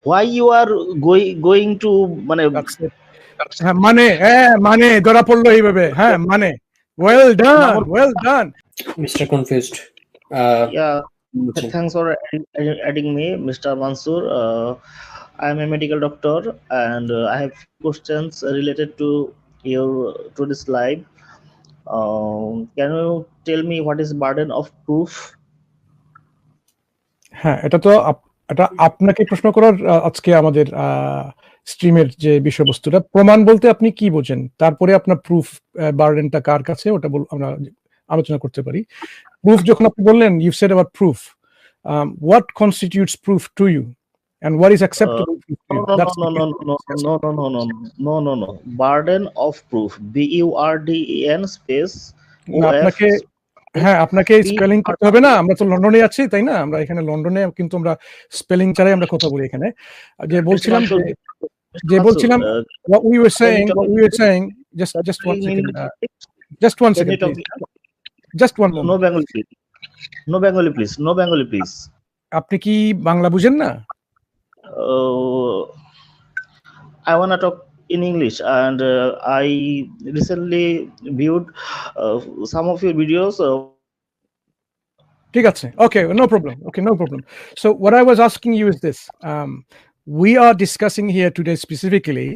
why you are going to মানে That's it. হ্যাঁ মানে ধরা পড়লো এইভাবে হ্যাঁ মানে well done Mr. Confused. yeah, thanks for adding me, Mr. Mansoor. I am a medical doctor, and I have questions related to your today's live. Can you tell me what is burden of proof? হ্যাঁ এটা আপনাকে প্রশ্ন করার আজকে আমাদের স্ট্রিমের যে বিষয়বস্তুটা প্রমাণ বলতে আপনি কি বোঝেন, তারপরে আপনার প্রুফ বার্ডেনটা কার কাছে ওটা আমরা আলোচনা করতে পারি। প্রুফ যখন আপনি বললেন, you said about proof, what constitutes proof to you and what is acceptable to you? No. Burden of proof, BURDEN space আপনাকে হ্যাঁ আপনাকে স্পেলিং করতে হবে না, আমরা তো লন্ডনে আছি তাই না, আমরা এখানে লন্ডনে কিন্তু আমরা স্পেলিং ছাড়াই আমরা কথা বলি এখানে। যে বলছিলাম what we were saying just one second please. Just one moment. No Bengali please. আপনি কি বাংলা বুঝেন না? I want to talk in English, and I recently viewed some of your videos. ঠিক আছে, okay, no problem. So what I was asking you is this, we are discussing here today specifically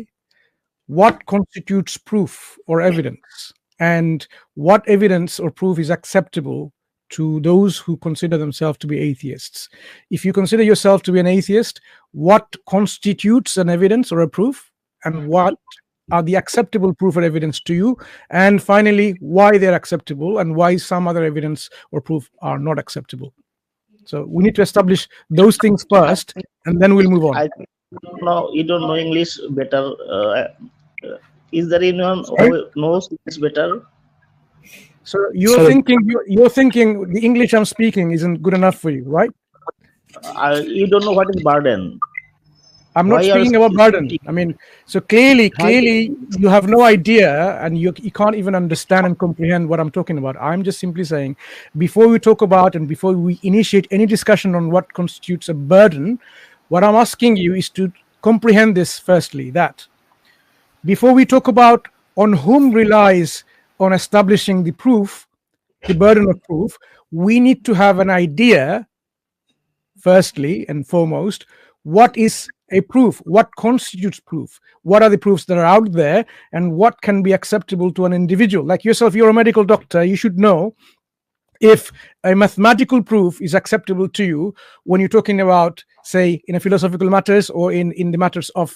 what constitutes proof or evidence, and what evidence or proof is acceptable to those who consider themselves to be atheists. If you consider yourself to be an atheist, what constitutes an evidence or a proof, and what are the acceptable proof or evidence to you, and finally why they're acceptable and why some other evidence or proof are not acceptable. So we need to establish those things first, and then we'll move on. You don't know English better. Is there anyone who knows English better? So you're thinking the English I'm speaking isn't good enough for you, right? You don't know what is burden. I'm not speaking about burden. I mean, so clearly you have no idea, and you can't even understand and comprehend what I'm talking about. I'm just simply saying, before we talk about and before we initiate any discussion on what constitutes a burden, what I'm asking you is to comprehend this firstly, that before we talk about on whom relies on establishing the proof, the burden of proof, we need to have an idea, firstly and foremost, what is a proof, what constitutes proof, what are the proofs that are out there, and what can be acceptable to an individual. Like yourself, you're a medical doctor, you should know if a mathematical proof is acceptable to you when you're talking about, say, in a philosophical matters or in the matters of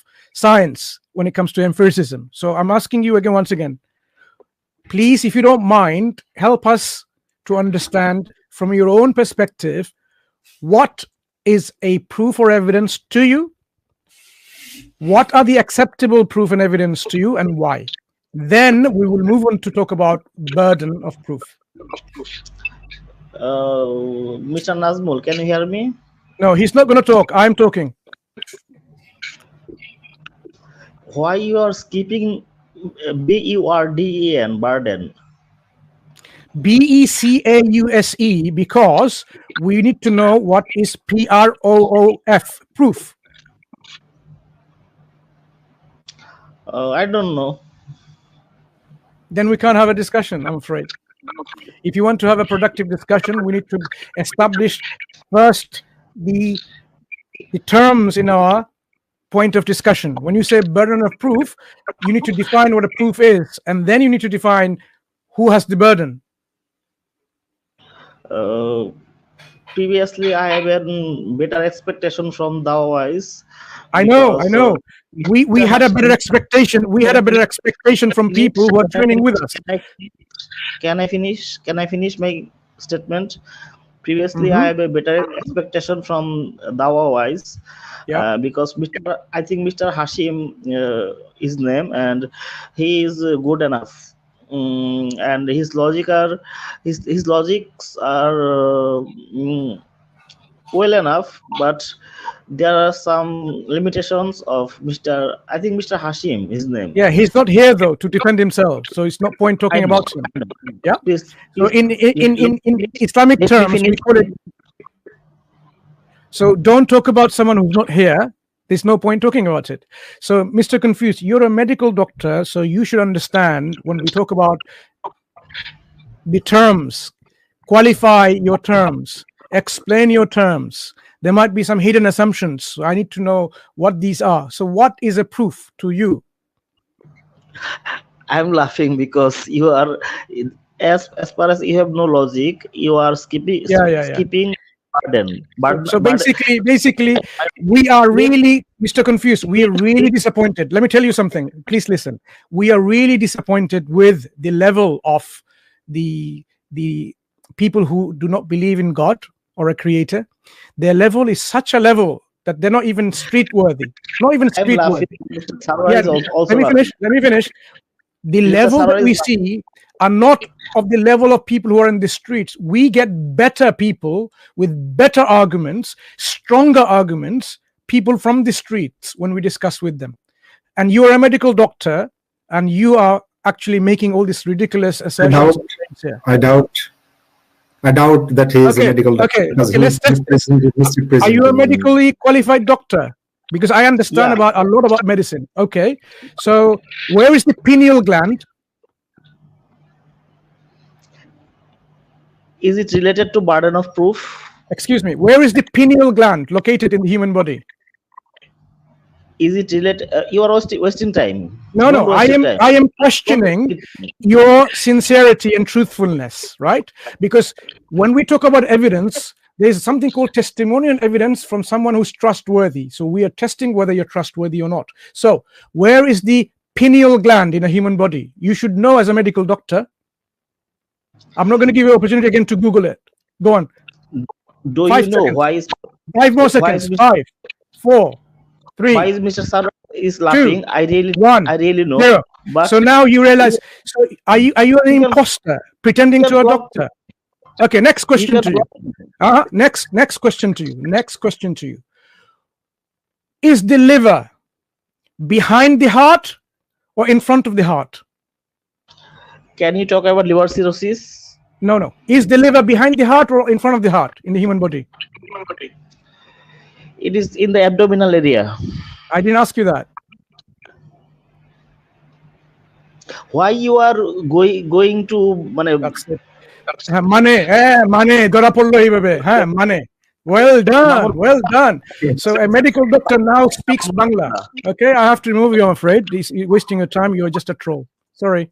science when it comes to empiricism. So I'm asking you again, once again, please, if you don't mind, help us to understand from your own perspective, what is a proof or evidence to you? What are the acceptable proof and evidence to you, and why? Then we will move on to talk about burden of proof. Mr. Nazmul, can you hear me? No, he's not going to talk. I'm talking. Why you are skipping BURDEN, burden? BECAUSE, because we need to know what is PROOF, proof. I don't know. Then we can't have a discussion, I'm afraid. If you want to have a productive discussion, we need to establish first the terms in our point of discussion. When you say burden of proof, you need to define what a proof is, and then you need to define who has the burden. Previously, I have a better expectation from Dawais. I know. We had a better expectation. We had a better expectation from people who are training with us. Can I finish my statement? Previously, I have a better expectation from Dawais. Because I think Mr. Hashim, his name, and he is good enough. And his logics are well enough, but there are some limitations of Mr. Hashim, his name. Yeah, he's not here though to defend himself, so it's no point talking about him. Yeah. So in Islamic terms, we call it. So don't talk about someone who's not here. There's no point talking about it. So, Mr. Confused, you're a medical doctor, so you should understand when we talk about the terms, qualify your terms, explain your terms. There might be some hidden assumptions. So I need to know what these are. So what is a proof to you? I'm laughing because you are, as far as you have no logic, you are skipping burden. So basically, we are really, Mr. Confused, we are really disappointed. Let me tell you something. Please listen. We are really disappointed with the level of the people who do not believe in God or a creator. Their level is such a level that they're not even street worthy. Not even street worthy. Yeah, let me finish. The level that we see are not of the level of people who are in the streets. We get better people with better arguments, stronger arguments, people from the streets when we discuss with them. And you are a medical doctor, and you are actually making all these ridiculous assertions. I doubt that he is a medical doctor. Okay, are you a medically qualified doctor? Because I understand a lot about medicine. Okay, so where is the pineal gland? Is it related to burden of proof? Excuse me, where is the pineal gland located in the human body? Is it related? You are wasting time. No, I am questioning your sincerity and truthfulness, right? Because when we talk about evidence, there's something called testimonial evidence from someone who's trustworthy. So we are testing whether you're trustworthy or not. So where is the pineal gland in a human body? You should know as a medical doctor. I'm not going to give you an opportunity again to Google it. Go on. Do 5 you know seconds. Why is 5 more seconds? 5, 4, 3. Why is Mr. Sarwar is laughing? 2, I really know. 0. But so now you realize. So are you an imposter pretending to a doctor? Okay. Next question to you. Next question to you. Is the liver behind the heart or in front of the heart? Can you talk about liver cirrhosis? No. Is the liver behind the heart or in front of the heart in the human body? It is in the abdominal area. I didn't ask you that. Why you are going to mane? Mane ধরা পড়লো এইভাবে হ্যাঁ মানে well done. So a medical doctor now speaks Bangla. Okay, I have to remove you, I'm afraid. He's wasting your time. You're just a troll. Sorry.